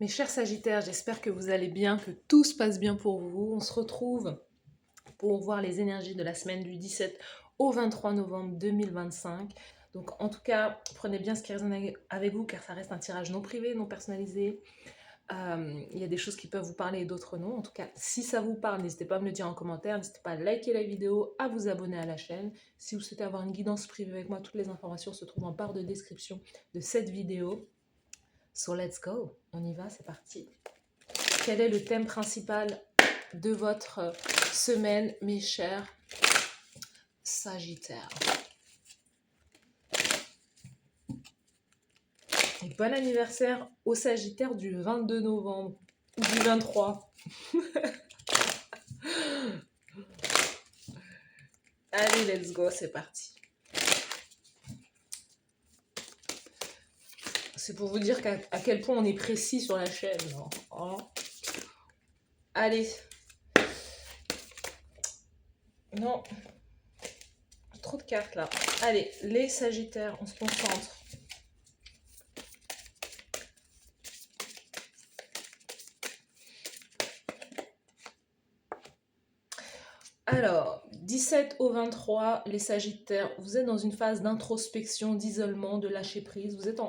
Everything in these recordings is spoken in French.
Mes chers Sagittaires, j'espère que vous allez bien, que tout se passe bien pour vous. On se retrouve pour voir les énergies de la semaine du 17 au 23 novembre 2025. Donc en tout cas, prenez bien ce qui résonne avec vous car ça reste un tirage non privé, non personnalisé. Il y a des choses qui peuvent vous parler et d'autres non. En tout cas, si ça vous parle, n'hésitez pas à me le dire en commentaire, n'hésitez pas à liker la vidéo, à vous abonner à la chaîne. Si vous souhaitez avoir une guidance privée avec moi, toutes les informations se trouvent en barre de description de cette vidéo. So let's go, on y va, c'est parti. Quel est le thème principal de votre semaine, mes chers Sagittaires? Et bon anniversaire aux Sagittaires du 22 novembre ou du 23. Allez, let's go, c'est parti. C'est pour vous dire à quel point on est précis sur la chaîne. Oh. Allez. Non. Trop de cartes là. Allez, les Sagittaires, on se concentre. Alors, 17 au 23, les Sagittaires, vous êtes dans une phase d'introspection, d'isolement, de lâcher prise. Vous êtes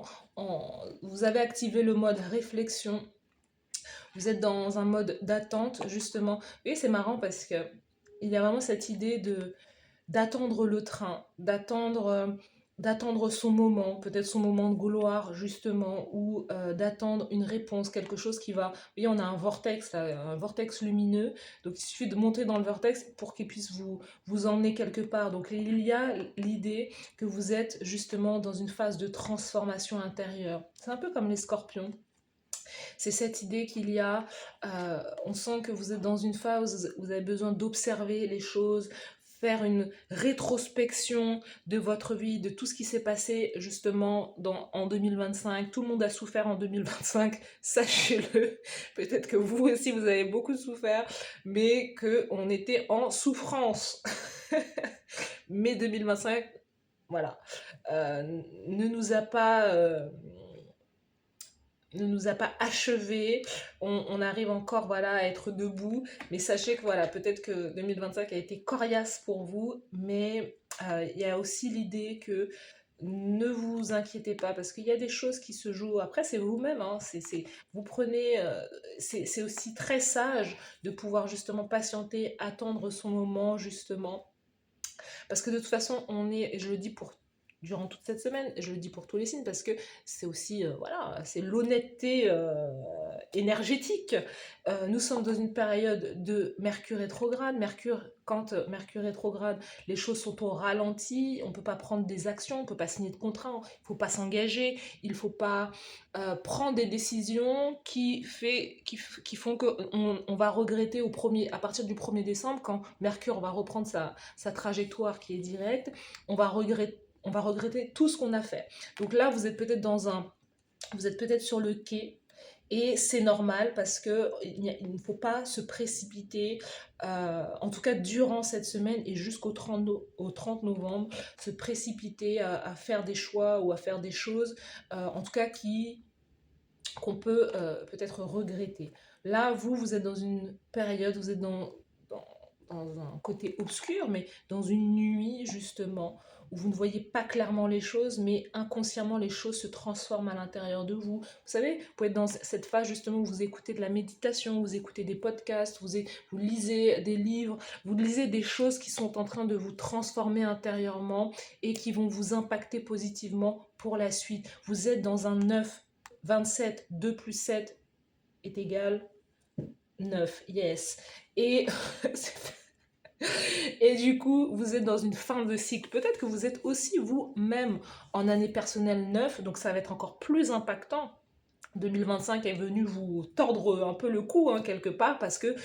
vous avez activé le mode réflexion. Vous êtes dans un mode d'attente, justement. Et c'est marrant parce que il y a vraiment cette idée d'attendre le train, d'attendre son moment, peut-être son moment de gloire justement, ou d'attendre une réponse, quelque chose qui va... Vous voyez, on a un vortex, là, un vortex lumineux, donc il suffit de monter dans le vortex pour qu'il puisse vous emmener quelque part. Donc il y a l'idée que vous êtes justement dans une phase de transformation intérieure. C'est un peu comme les scorpions. C'est cette idée qu'il y a, on sent que vous êtes dans une phase où vous avez besoin d'observer les choses, faire une rétrospection de votre vie, de tout ce qui s'est passé justement en 2025. Tout le monde a souffert en 2025, sachez-le. Peut-être que vous aussi, vous avez beaucoup souffert, mais qu'on était en souffrance. Mais 2025, voilà, ne nous a pas... ne nous a pas achevé, on arrive encore voilà, à être debout, mais sachez que voilà, peut-être que 2025 a été coriace pour vous, mais il y a aussi l'idée que ne vous inquiétez pas, parce qu'il y a des choses qui se jouent, après c'est vous-même, hein, vous prenez, c'est aussi très sage de pouvoir justement patienter, attendre son moment justement, parce que de toute façon, on est, et je le dis pour durant toute cette semaine, je le dis pour tous les signes, parce que c'est aussi, voilà, c'est l'honnêteté énergétique. Nous sommes dans une période de Mercure rétrograde. Quand Mercure rétrograde, les choses sont au ralenti, on ne peut pas prendre des actions, on ne peut pas signer de contrat, il ne faut pas s'engager, il ne faut pas prendre des décisions qui font qu'on va regretter à partir du 1er décembre, quand Mercure va reprendre sa trajectoire qui est directe, on va regretter tout ce qu'on a fait. Donc là, vous êtes peut-être sur le quai, et c'est normal parce qu'il ne faut pas se précipiter, en tout cas durant cette semaine et jusqu'au 30 novembre, se précipiter à faire des choix ou à faire des choses, en tout cas qu'on peut peut-être regretter. Là, vous êtes dans une période, vous êtes dans un côté obscur, mais dans une nuit justement, où vous ne voyez pas clairement les choses, mais inconsciemment les choses se transforment à l'intérieur de vous. Vous savez, vous pouvez être dans cette phase justement où vous écoutez de la méditation, vous écoutez des podcasts, vous lisez des livres, vous lisez des choses qui sont en train de vous transformer intérieurement et qui vont vous impacter positivement pour la suite. Vous êtes dans un 9, 27, 2 plus 7 est égal 9, yes. Et et du coup, vous êtes dans une fin de cycle. Peut-être que vous êtes aussi vous-même en année personnelle 9, donc ça va être encore plus impactant. 2025 est venu vous tordre un peu le cou, hein, quelque part, parce que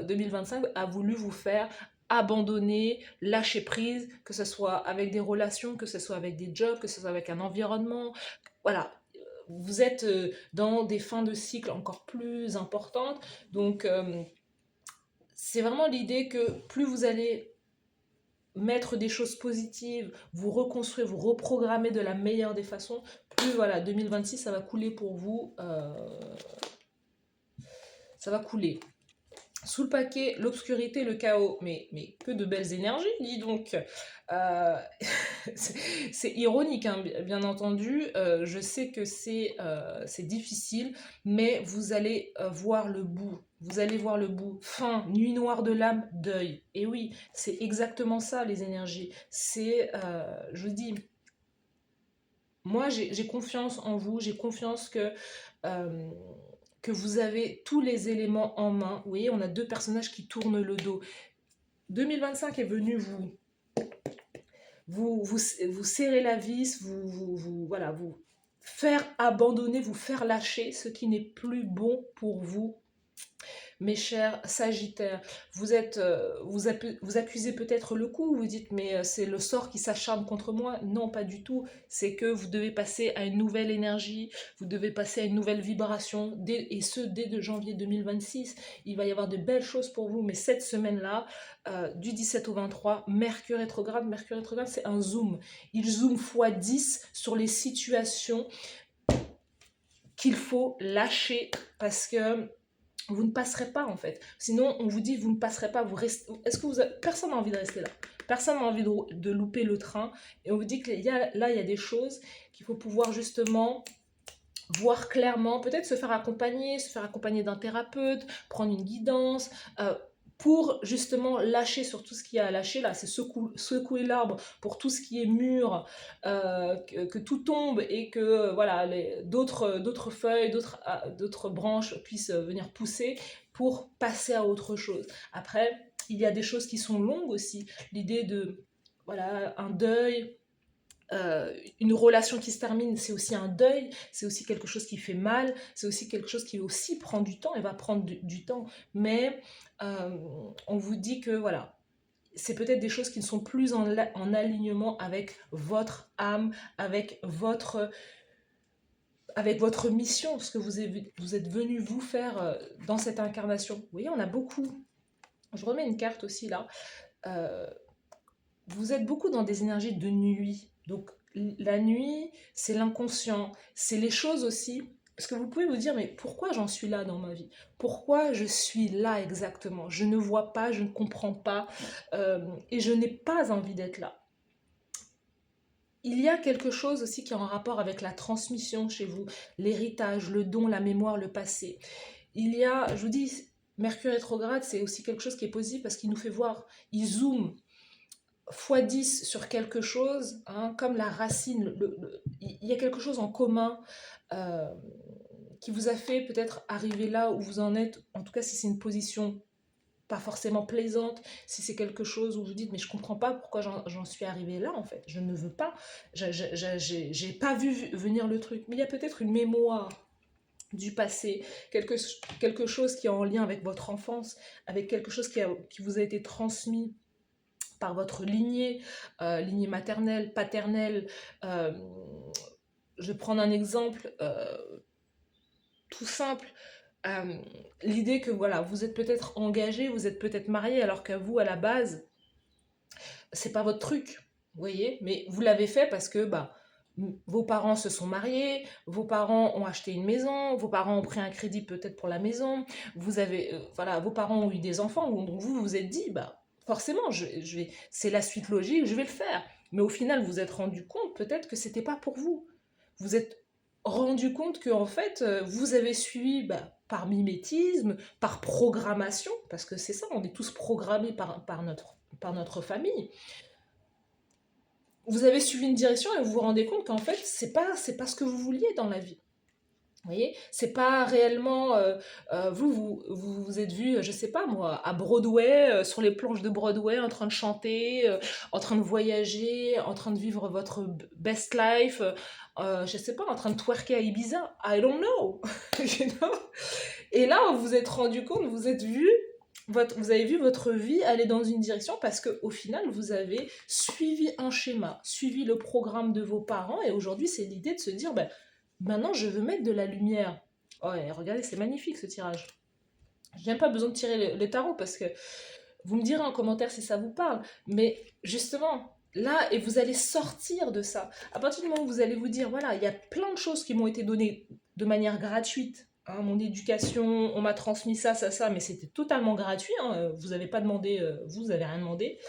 2025 a voulu vous faire abandonner, lâcher prise, que ce soit avec des relations, que ce soit avec des jobs, que ce soit avec un environnement. Voilà, vous êtes dans des fins de cycle encore plus importantes. Donc, c'est vraiment l'idée que plus vous allez mettre des choses positives, vous reconstruire, vous reprogrammer de la meilleure des façons, plus voilà, 2026, ça va couler pour vous ça va couler. Sous le paquet, l'obscurité, le chaos. Mais que de belles énergies, dis donc. Euh, c'est ironique, hein, bien entendu. Je sais que c'est difficile, mais vous allez voir le bout. Vous allez voir le bout. Fin, nuit noire de l'âme, deuil. Et oui, c'est exactement ça, les énergies. Je vous dis, moi, j'ai confiance en vous. J'ai confiance euh, que vous avez tous les éléments en main. Vous voyez, on a deux personnages qui tournent le dos. 2025 est venu vous serrer la vis, voilà, vous faire abandonner, vous faire lâcher ce qui n'est plus bon pour vous. Mes chers Sagittaires, vous accusez peut-être le coup, vous dites mais c'est le sort qui s'acharne contre moi. Non, pas du tout. C'est que vous devez passer à une nouvelle énergie, vous devez passer à une nouvelle vibration, et ce dès de janvier 2026. Il va y avoir de belles choses pour vous, mais cette semaine-là, du 17 au 23, Mercure rétrograde, c'est un zoom. Il zoome x10 sur les situations qu'il faut lâcher parce que vous ne passerez pas en fait. Sinon, on vous dit vous ne passerez pas. Est-ce que personne n'a envie de rester là. Personne n'a envie de louper le train. Et on vous dit qu'il y a des choses qu'il faut pouvoir justement voir clairement, peut-être se faire accompagner d'un thérapeute, prendre une guidance, pour justement lâcher sur tout ce qu'il y a à lâcher. Là, c'est secouer l'arbre pour tout ce qui est mûr, que tout tombe et que voilà, d'autres feuilles, d'autres branches puissent venir pousser pour passer à autre chose. Après, il y a des choses qui sont longues aussi. L'idée de, voilà, un deuil, une relation qui se termine, c'est aussi un deuil, c'est aussi quelque chose qui fait mal, c'est aussi quelque chose qui aussi prend du temps et va prendre du temps. Mais on vous dit que voilà, c'est peut-être des choses qui ne sont plus en alignement avec votre âme, avec votre mission, ce que vous êtes venu vous faire dans cette incarnation. Vous voyez, on a beaucoup. Je remets une carte aussi là. Euh, vous êtes beaucoup dans des énergies de nuit. Donc la nuit, c'est l'inconscient, c'est les choses aussi. Parce que vous pouvez vous dire, mais pourquoi j'en suis là dans ma vie? Pourquoi je suis là exactement? Je ne vois pas, je ne comprends pas, et je n'ai pas envie d'être là. Il y a quelque chose aussi qui est en rapport avec la transmission chez vous, l'héritage, le don, la mémoire, le passé. Il y a, je vous dis, Mercure rétrograde, c'est aussi quelque chose qui est positif parce qu'il nous fait voir, il zoome x10 sur quelque chose, hein, comme la racine, il y a quelque chose en commun euh, qui vous a fait peut-être arriver là où vous en êtes, en tout cas si c'est une position pas forcément plaisante, si c'est quelque chose où vous dites mais je comprends pas pourquoi j'en suis arrivée là en fait, je ne veux pas, j'ai pas vu venir le truc, mais il y a peut-être une mémoire du passé, quelque chose qui est en lien avec votre enfance, avec quelque chose qui vous a été transmis par votre lignée, lignée maternelle, paternelle. Euh, je vais prendre un exemple tout simple. L'idée que voilà, vous êtes peut-être engagé, vous êtes peut-être marié, alors qu'à vous, à la base, c'est pas votre truc, vous voyez, mais vous l'avez fait parce que bah, vos parents se sont mariés, vos parents ont acheté une maison, vos parents ont pris un crédit peut-être pour la maison, vous avez, voilà, vos parents ont eu des enfants, donc vous vous êtes dit, bah, forcément, c'est la suite logique, je vais le faire. Mais au final, vous vous êtes rendu compte peut-être que c'était pas pour vous. Vous êtes rendu compte que en fait, vous avez suivi par mimétisme, par programmation, parce que c'est ça, on est tous programmés par notre famille. Vous avez suivi une direction et vous vous rendez compte qu'en fait, c'est pas ce que vous vouliez dans la vie. Vous voyez, c'est pas réellement vous êtes vu, je sais pas moi, à Broadway, sur les planches de Broadway, en train de chanter, en train de voyager, en train de vivre votre best life, je sais pas, en train de twerker à Ibiza. I don't know. You know. Et là, vous vous êtes rendu compte, vous avez vu votre vie aller dans une direction parce qu'au final, vous avez suivi un schéma, suivi le programme de vos parents. Et aujourd'hui, c'est l'idée de se dire, ben, maintenant, je veux mettre de la lumière. Oh, et regardez, c'est magnifique ce tirage. Je n'ai même pas besoin de tirer le tarot parce que vous me direz en commentaire si ça vous parle. Mais justement, là, et vous allez sortir de ça. À partir du moment où vous allez vous dire, voilà, il y a plein de choses qui m'ont été données de manière gratuite, hein, mon éducation, on m'a transmis ça, ça, ça, mais c'était totalement gratuit, hein, vous n'avez pas demandé, vous n'avez rien demandé.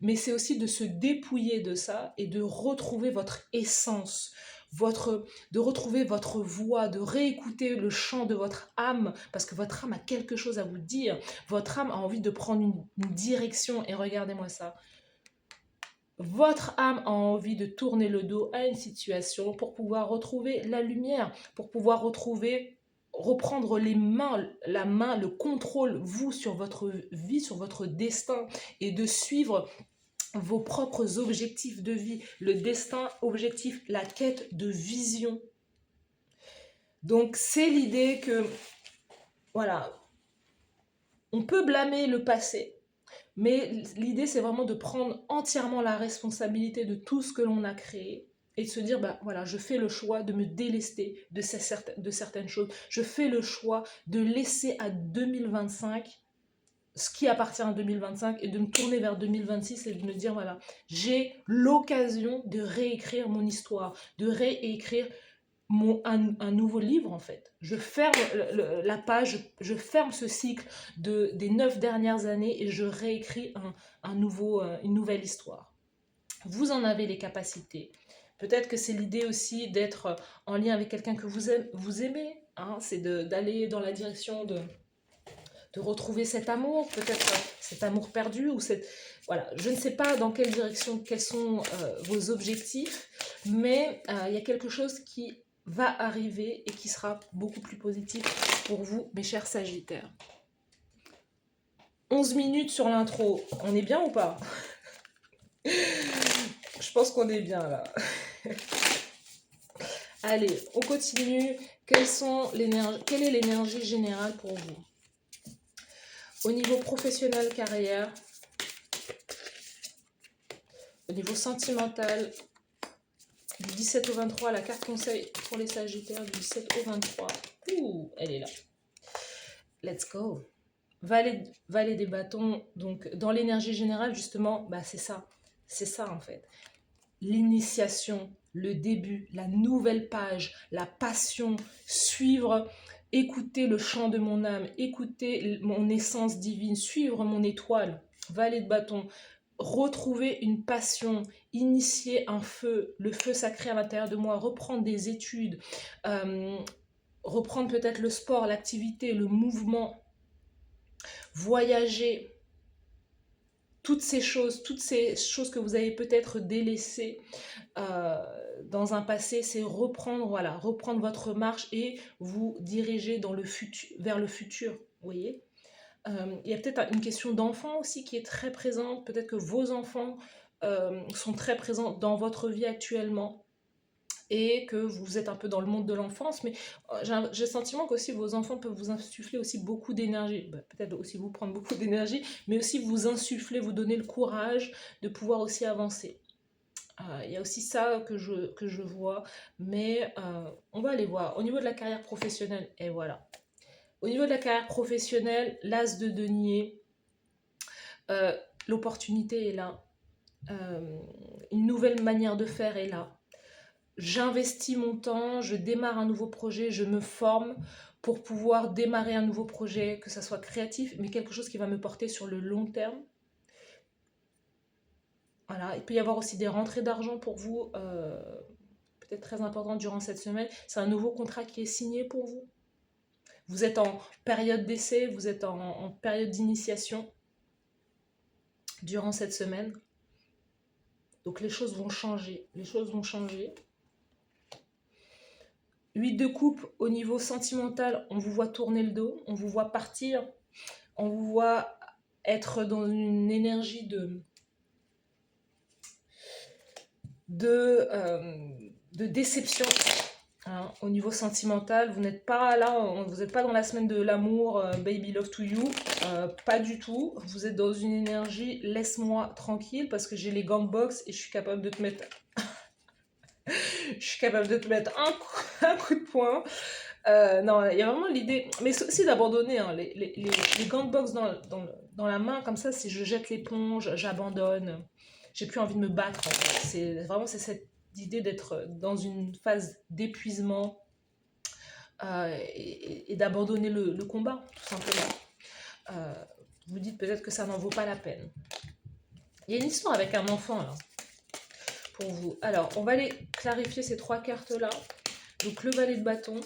Mais c'est aussi de se dépouiller de ça et de retrouver votre essence, de retrouver votre voix, de réécouter le chant de votre âme, parce que votre âme a quelque chose à vous dire. Votre âme a envie de prendre une direction, et regardez-moi ça. Votre âme a envie de tourner le dos à une situation pour pouvoir retrouver la lumière, pour pouvoir reprendre la main, le contrôle, vous, sur votre vie, sur votre destin, et de suivre vos propres objectifs de vie, le destin, objectif, la quête de vision. Donc c'est l'idée que, voilà, on peut blâmer le passé, mais l'idée c'est vraiment de prendre entièrement la responsabilité de tout ce que l'on a créé et de se dire, bah voilà, je fais le choix de me délester de certaines choses, je fais le choix de laisser à 2025 ce qui appartient à 2025 et de me tourner vers 2026 et de me dire, voilà, j'ai l'occasion de réécrire mon histoire, de réécrire un nouveau livre en fait. Je ferme la page, je ferme ce cycle des 9 dernières années et je réécris une nouvelle histoire. Vous en avez les capacités. Peut-être que c'est l'idée aussi d'être en lien avec quelqu'un que vous aimez, hein, c'est d'aller dans la direction de retrouver cet amour, peut-être cet amour perdu, ou voilà, je ne sais pas dans quelle direction, quels sont vos objectifs, mais il y a quelque chose qui va arriver et qui sera beaucoup plus positif pour vous, mes chers Sagittaires. 11 minutes sur l'intro, on est bien ou pas? Je pense qu'on est bien là. Allez, on continue. Quelle est l'énergie générale pour vous? Au niveau professionnel, carrière, au niveau sentimental, du 17 au 23, la carte conseil pour les Sagittaires, du 17 au 23. Ouh, elle est là. Let's go. Valet des bâtons, donc dans l'énergie générale, justement, bah c'est ça en fait. L'initiation, le début, la nouvelle page, la passion, suivre, écouter le chant de mon âme, écouter mon essence divine, suivre mon étoile. Valet de bâton, retrouver une passion, initier un feu, le feu sacré à l'intérieur de moi, reprendre des études, reprendre peut-être le sport, l'activité, le mouvement, voyager, toutes ces choses que vous avez peut-être délaissées dans un passé, c'est reprendre votre marche et vous diriger vers le futur, vous voyez. Il y a peut-être une question d'enfant aussi qui est très présente, peut-être que vos enfants sont très présents dans votre vie actuellement, et que vous êtes un peu dans le monde de l'enfance, mais j'ai le sentiment qu'aussi vos enfants peuvent vous insuffler aussi beaucoup d'énergie, peut-être aussi vous prendre beaucoup d'énergie, mais aussi vous insuffler, vous donner le courage de pouvoir aussi avancer. Il y a aussi ça que je vois, mais on va aller voir. Au niveau de la carrière professionnelle, et voilà. Au niveau de la carrière professionnelle, l'as de denier, l'opportunité est là. Une nouvelle manière de faire est là. J'investis mon temps, je démarre un nouveau projet, je me forme pour pouvoir démarrer un nouveau projet, que ça soit créatif, mais quelque chose qui va me porter sur le long terme. Voilà, il peut y avoir aussi des rentrées d'argent pour vous, peut-être très importantes durant cette semaine. C'est un nouveau contrat qui est signé pour vous. Vous êtes en période d'essai, vous êtes en période d'initiation durant cette semaine. Donc les choses vont changer. 8 de coupe, au niveau sentimental, on vous voit tourner le dos, on vous voit partir, on vous voit être dans une énergie de déception. Hein, au niveau sentimental, vous n'êtes pas là, vous n'êtes pas dans la semaine de l'amour, baby love to you, pas du tout. Vous êtes dans une énergie, laisse-moi tranquille parce que j'ai les gants de boxe et je suis capable de te mettre un coup de poing. Non, il y a vraiment l'idée, mais c'est aussi d'abandonner, hein, les gants de boxe dans la main, comme ça, si je jette l'éponge, j'abandonne, j'ai plus envie de me battre, en fait. C'est cette idée d'être dans une phase d'épuisement, et d'abandonner le combat, tout simplement. Euh, vous dites peut-être que ça n'en vaut pas la peine. Il y a une histoire avec un enfant là, pour vous. Alors, on va aller clarifier ces 3 cartes-là. Donc, le valet de bâton,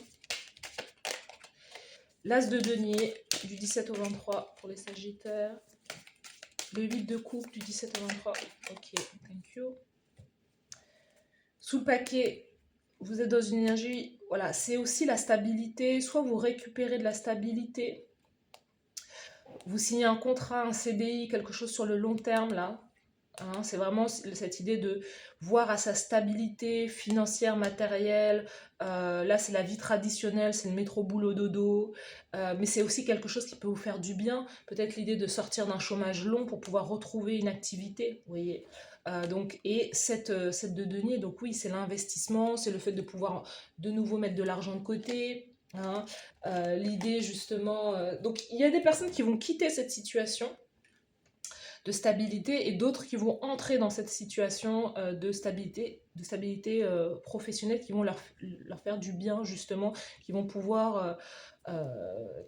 l'as de denier du 17 au 23 pour les sagittaires, le 8 de coupe du 17 au 23. Ok, thank you. Sous le paquet, vous êtes dans une énergie, voilà, c'est aussi la stabilité. Soit vous récupérez de la stabilité, vous signez un contrat, un CDI, quelque chose sur le long terme là. Hein, c'est vraiment cette idée de voir à sa stabilité financière, matérielle. Là, c'est la vie traditionnelle, c'est le métro boulot dodo. Mais c'est aussi quelque chose qui peut vous faire du bien. Peut-être l'idée de sortir d'un chômage long pour pouvoir retrouver une activité. Vous voyez. Donc, et cette de denier, donc oui, c'est l'investissement, c'est le fait de pouvoir de nouveau mettre de l'argent de côté. Hein. L'idée justement. Donc, il y a des personnes qui vont quitter cette situation de stabilité et d'autres qui vont entrer dans cette situation de stabilité professionnelle qui vont leur faire du bien justement, qui vont pouvoir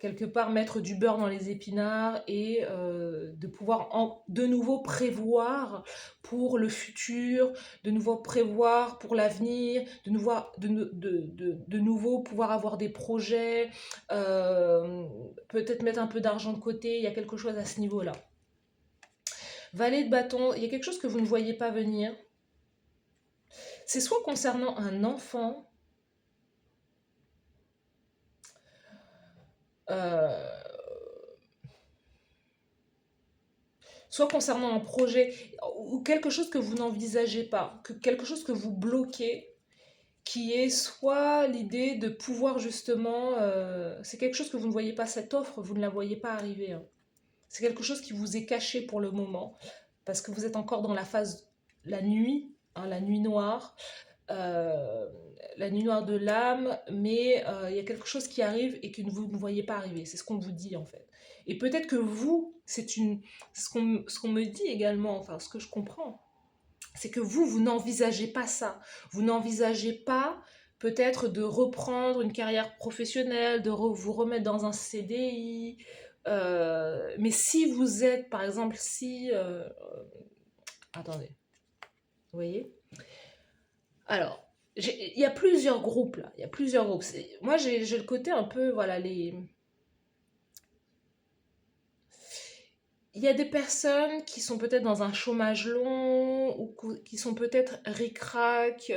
quelque part mettre du beurre dans les épinards et de pouvoir de nouveau prévoir pour le futur, de nouveau prévoir pour l'avenir, de nouveau pouvoir avoir des projets, peut-être mettre un peu d'argent de côté, il y a quelque chose à ce niveau-là. Valet de bâton, il y a quelque chose que vous ne voyez pas venir. C'est soit concernant un enfant, soit concernant un projet, ou quelque chose que vous n'envisagez pas, quelque chose que vous bloquez, qui est soit l'idée de pouvoir justement, c'est quelque chose que vous ne voyez pas, cette offre, vous ne la voyez pas arriver. Hein. C'est quelque chose qui vous est caché pour le moment, parce que vous êtes encore dans la phase, la nuit, hein, la nuit noire. La nuit noire de l'âme, mais il y a quelque chose qui arrive et que vous ne voyez pas arriver. C'est ce qu'on vous dit en fait. Et peut-être que vous, ce qu'on me dit également, enfin ce que je comprends, c'est que vous n'envisagez pas ça. Vous n'envisagez pas peut-être de reprendre une carrière professionnelle, de vous remettre dans un CDI. Mais si vous êtes, par exemple, si... attendez, vous voyez. Alors, il y a plusieurs groupes là. Il y a plusieurs groupes. Moi, j'ai le côté un peu, voilà, les... Il y a des personnes qui sont peut-être dans un chômage long ou qui sont peut-être ric-rac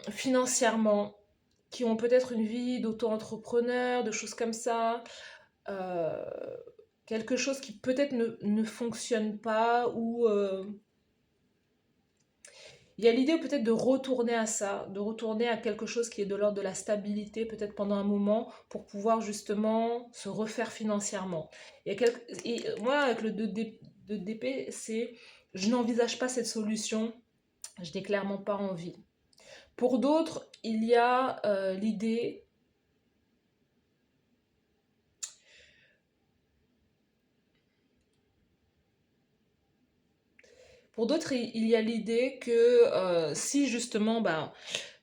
financièrement, qui ont peut-être une vie d'auto-entrepreneur, de choses comme ça. Euh, Quelque chose qui peut-être ne fonctionne pas ou... il y a l'idée peut-être de retourner à ça, de retourner à quelque chose qui est de l'ordre de la stabilité, peut-être pendant un moment, pour pouvoir justement se refaire financièrement. Et moi, avec le 2 d'épée, c'est je n'envisage pas cette solution, je n'ai clairement pas envie. Pour d'autres, il y a l'idée... Pour d'autres, il y a l'idée que si justement...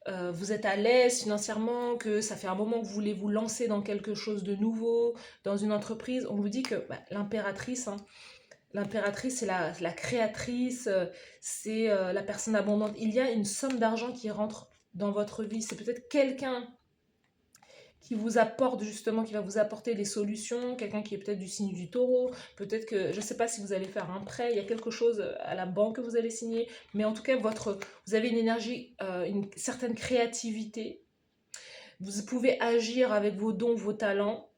vous êtes à l'aise financièrement, que ça fait un moment que vous voulez vous lancer dans quelque chose de nouveau, dans une entreprise, on vous dit que l'impératrice, hein, l'impératrice c'est la créatrice, c'est la personne abondante. Il y a une somme d'argent qui rentre dans votre vie. C'est peut-être quelqu'un qui vous apporte justement, qui va vous apporter des solutions, quelqu'un qui est peut-être du signe du taureau, peut-être que, je ne sais pas si vous allez faire un prêt, il y a quelque chose à la banque que vous allez signer, mais en tout cas, vous avez une énergie, une certaine créativité, vous pouvez agir avec vos dons, vos talents,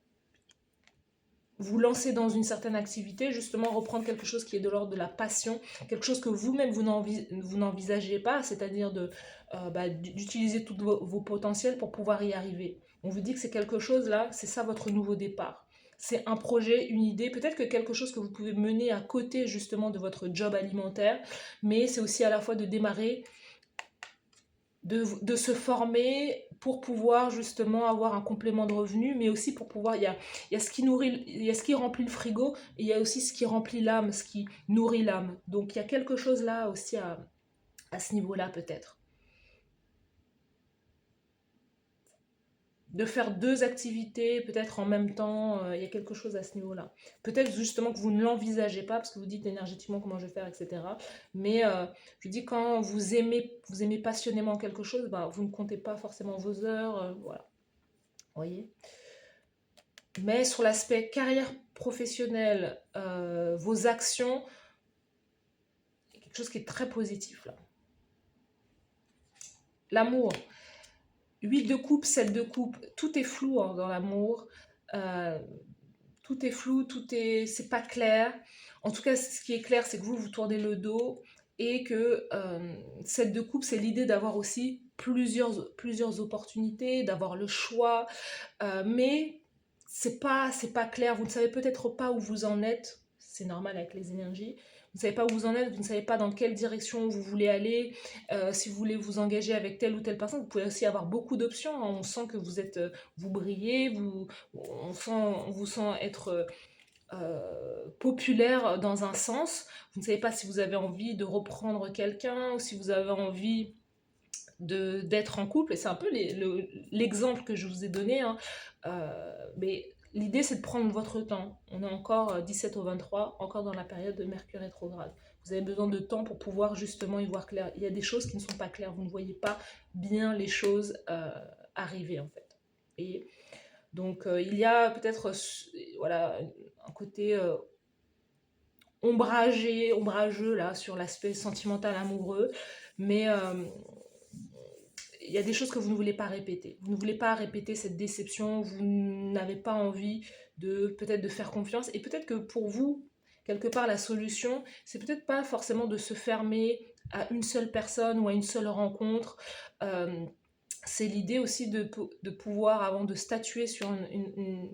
vous lancer dans une certaine activité, justement reprendre quelque chose qui est de l'ordre de la passion, quelque chose que vous-même vous n'envisagez pas, c'est-à-dire d'utiliser tous vos potentiels pour pouvoir y arriver. On vous dit que c'est quelque chose là, c'est ça votre nouveau départ. C'est un projet, une idée, peut-être que quelque chose que vous pouvez mener à côté justement de votre job alimentaire, mais c'est aussi à la fois de démarrer, de se former pour pouvoir justement avoir un complément de revenu, mais aussi pour pouvoir, il y a ce qui nourrit, il y a ce qui remplit le frigo, et il y a aussi ce qui remplit l'âme, ce qui nourrit l'âme. Donc il y a quelque chose là aussi à ce niveau-là peut-être. de faire deux activités, peut-être en même temps, il y a quelque chose à ce niveau-là. Peut-être justement que vous ne l'envisagez pas, parce que vous dites énergétiquement comment je vais faire, etc. Mais je dis quand vous aimez passionnément quelque chose, bah, vous ne comptez pas forcément vos heures, voilà. Vous voyez? Mais sur l'aspect carrière professionnelle, vos actions, il y a quelque chose qui est très positif là. L'amour. 8 de coupe, 7 de coupe, tout est flou hein, dans l'amour. Euh, tout est flou, c'est pas clair. En tout cas, ce qui est clair, c'est que vous tournez le dos et que 7 de coupe, c'est l'idée d'avoir aussi plusieurs opportunités, d'avoir le choix, mais c'est pas clair. Vous ne savez peut-être pas où vous en êtes. C'est normal avec les énergies. Vous ne savez pas où vous en êtes, vous ne savez pas dans quelle direction vous voulez aller, si vous voulez vous engager avec telle ou telle personne. Vous pouvez aussi avoir beaucoup d'options. Hein. On sent que vous êtes, vous brillez, on vous sent être populaire dans un sens. Vous ne savez pas si vous avez envie de reprendre quelqu'un ou si vous avez envie d'être en couple, et c'est un peu l'exemple que je vous ai donné, hein. Mais l'idée c'est de prendre votre temps. On est encore 17 au 23, encore dans la période de Mercure rétrograde. Vous avez besoin de temps pour pouvoir justement y voir clair. Il y a des choses qui ne sont pas claires, vous ne voyez pas bien les choses arriver en fait. Et donc il y a peut-être voilà, un côté ombrageux là sur l'aspect sentimental amoureux, mais il y a des choses que vous ne voulez pas répéter. Vous ne voulez pas répéter cette déception, vous n'avez pas envie de peut-être de faire confiance. Et peut-être que pour vous, quelque part, la solution, c'est peut-être pas forcément de se fermer à une seule personne ou à une seule rencontre. C'est l'idée aussi de pouvoir, avant de statuer sur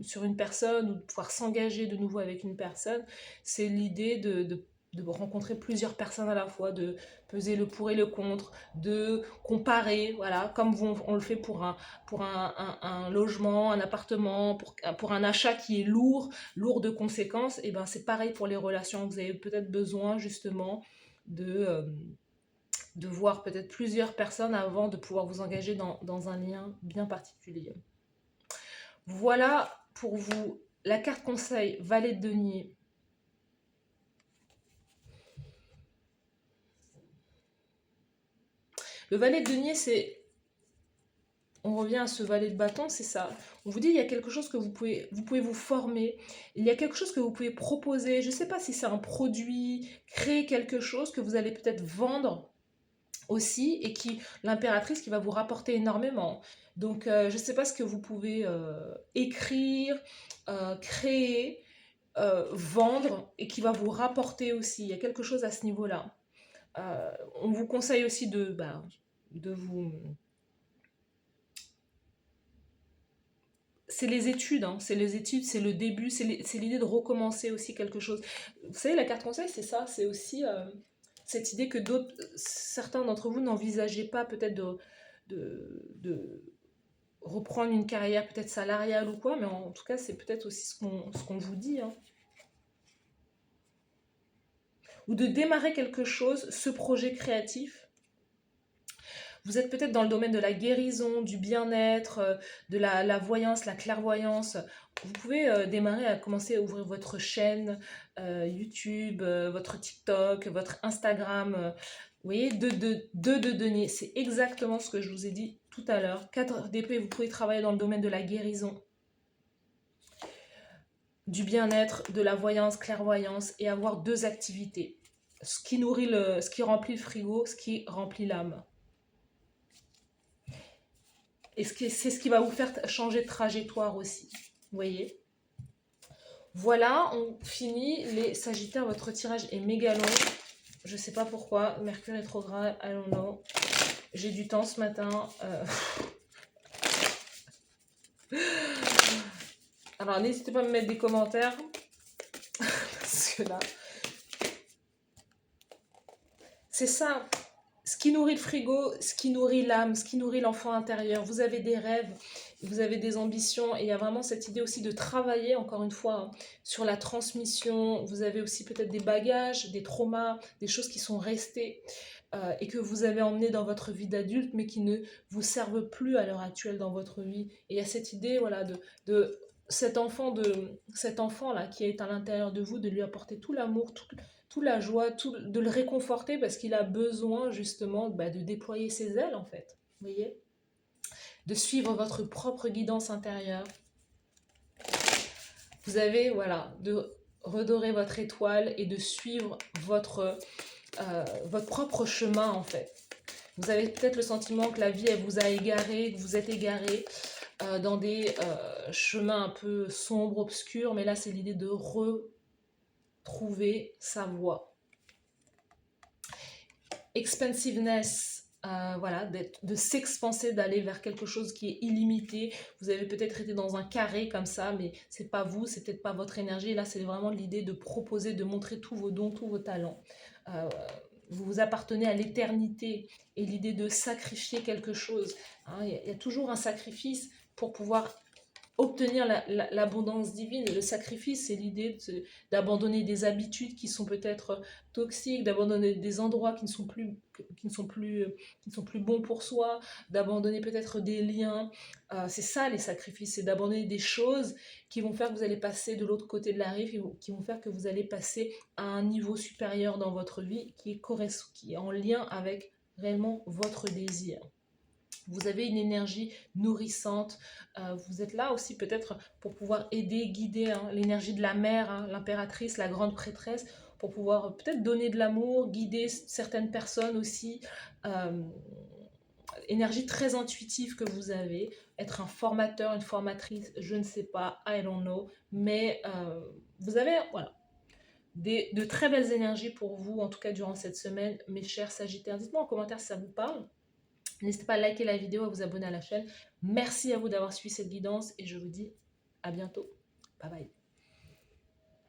sur une personne ou de pouvoir s'engager de nouveau avec une personne, c'est l'idée de rencontrer plusieurs personnes à la fois, de peser le pour et le contre, de comparer, voilà, comme on le fait pour un logement, un appartement, pour un achat qui est lourd de conséquences, et ben c'est pareil pour les relations. Vous avez peut-être besoin justement de voir peut-être plusieurs personnes avant de pouvoir vous engager dans un lien bien particulier. Voilà pour vous la carte conseil Valet de denier. Le Valet de denier, c'est... On revient à ce valet de bâton, c'est ça. On vous dit, il y a quelque chose que vous pouvez vous former, il y a quelque chose que vous pouvez proposer, je ne sais pas si c'est un produit, créer quelque chose que vous allez peut-être vendre aussi, et qui l'impératrice qui va vous rapporter énormément. Donc je ne sais pas ce que vous pouvez écrire, créer, vendre, et qui va vous rapporter aussi. Il y a quelque chose à ce niveau-là. On vous conseille aussi de vous... C'est les études, hein. C'est les études, c'est le début, c'est l'idée de recommencer aussi quelque chose. Vous savez, la carte conseil, c'est ça, c'est aussi cette idée que certains d'entre vous n'envisageaient pas peut-être de reprendre une carrière peut-être salariale ou quoi, mais en tout cas, c'est peut-être aussi ce qu'on vous dit. Hein. Ou de démarrer quelque chose, ce projet créatif. Vous êtes peut-être dans le domaine de la guérison, du bien-être, de la voyance, la clairvoyance. Vous pouvez démarrer à commencer à ouvrir votre chaîne YouTube, votre TikTok, votre Instagram. Vous voyez, deux de denier. C'est exactement ce que je vous ai dit tout à l'heure. 4 d'épée, vous pouvez travailler dans le domaine de la guérison, du bien-être, de la voyance, clairvoyance, et avoir deux activités. Ce qui remplit le frigo, ce qui remplit l'âme. Et c'est ce qui va vous faire changer de trajectoire aussi. Vous voyez? Voilà, on finit les Sagittaires. Votre tirage est méga long. Je ne sais pas pourquoi. Mercure rétrograde, I don't know. J'ai du temps ce matin. Alors, n'hésitez pas à me mettre des commentaires. Parce que là... C'est ça. Ce qui nourrit le frigo, ce qui nourrit l'âme, ce qui nourrit l'enfant intérieur. Vous avez des rêves. vous avez des ambitions et il y a vraiment cette idée aussi de travailler, encore une fois, hein, sur la transmission. Vous avez aussi peut-être des bagages, des traumas, des choses qui sont restées et que vous avez emmenées dans votre vie d'adulte, mais qui ne vous servent plus à l'heure actuelle dans votre vie. Et il y a cette idée, voilà, de cet enfant là qui est à l'intérieur de vous, de lui apporter tout l'amour, toute la joie, de le réconforter parce qu'il a besoin justement de déployer ses ailes en fait. Vous voyez, de suivre votre propre guidance intérieure. Vous avez, voilà, de redorer votre étoile et de suivre votre propre chemin en fait. Vous avez peut-être le sentiment que la vie elle vous a égaré, que vous êtes égaré dans des chemins un peu sombres, obscurs, mais là c'est l'idée de retrouver sa voie. Expansiveness, voilà, de s'expanser, d'aller vers quelque chose qui est illimité. Vous avez peut-être été dans un carré comme ça, mais c'est pas vous, c'est peut-être pas votre énergie. Et là, c'est vraiment l'idée de proposer, de montrer tous vos dons, tous vos talents. Vous vous appartenez à l'éternité et l'idée de sacrifier quelque chose. Hein, y a toujours un sacrifice pour pouvoir obtenir l'abondance divine. Et le sacrifice, c'est l'idée d'abandonner des habitudes qui sont peut-être toxiques, d'abandonner des endroits qui ne sont plus bons pour soi, d'abandonner peut-être des liens. C'est ça les sacrifices, c'est d'abandonner des choses qui vont faire que vous allez passer de l'autre côté de la rive, qui vont faire que vous allez passer à un niveau supérieur dans votre vie qui est en lien avec réellement votre désir. Vous avez une énergie nourrissante, vous êtes là aussi peut-être pour pouvoir aider, guider hein, l'énergie de la mère, hein, l'impératrice, la grande prêtresse, pour pouvoir peut-être donner de l'amour, guider certaines personnes aussi. Euh, Énergie très intuitive que vous avez, être un formateur, une formatrice, je ne sais pas, I don't know, mais vous avez voilà, de très belles énergies pour vous, en tout cas durant cette semaine, mes chers Sagittaires. Dites-moi en commentaire si ça vous parle. N'hésitez pas à liker la vidéo, à vous abonner à la chaîne. Merci à vous d'avoir suivi cette guidance et je vous dis à bientôt. Bye bye.